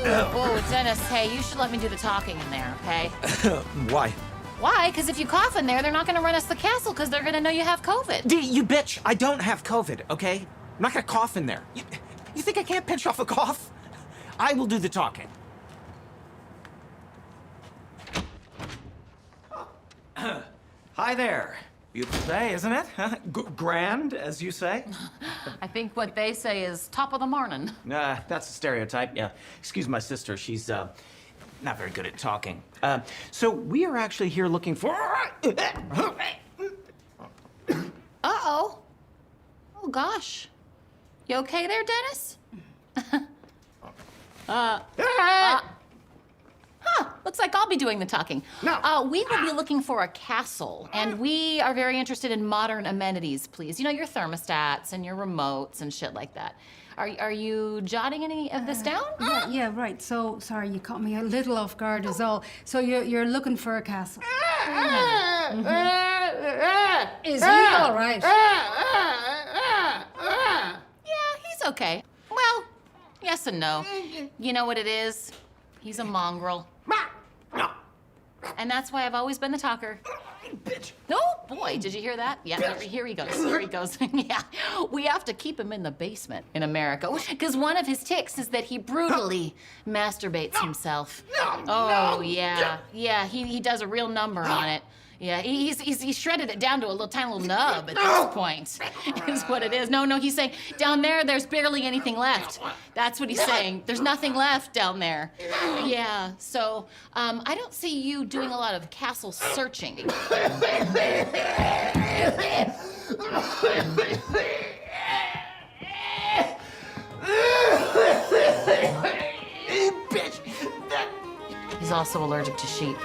Whoa, Dennis, hey, you should let me do the talking in there, okay? Why? Why? Because if you cough in there, they're not gonna run us the castle because they're gonna know you have COVID. You bitch! I don't have COVID, okay? I'm not gonna cough in there. You think I can't pinch off a cough? I will do the talking. Hi there. Beautiful day, isn't it? Grand, as you say. I think what they say is top of the morning. That's a stereotype, yeah. Excuse my sister, she's, not very good at talking. So we are actually here looking for... Uh-oh. Oh, gosh. You okay there, Dennis? Looks like I'll be doing the talking. No. We will be looking for a castle, and we are very interested in modern amenities, please. You know, your thermostats and your remotes and shit like that. Are you jotting any of this down? Yeah, right. So, sorry, you caught me a little off guard is all. So you're looking for a castle. Is he all right? Yeah, he's okay. Well, yes and no. You know what it is? He's a mongrel. No. And that's why I've always been the talker. Bitch. Oh, boy, did you hear that? Yeah, here he goes. Here he goes. Yeah, we have to keep him in the basement in America. Because one of his tics is that he brutally masturbates himself. Oh, yeah. Yeah, he does a real number on it. Yeah, he's shredded it down to a little tiny little nub at this point, is what it is. No, he's saying, down there's barely anything left. That's what he's saying. There's nothing left down there. Yeah, so I don't see you doing a lot of castle searching. Bitch. He's also allergic to sheep.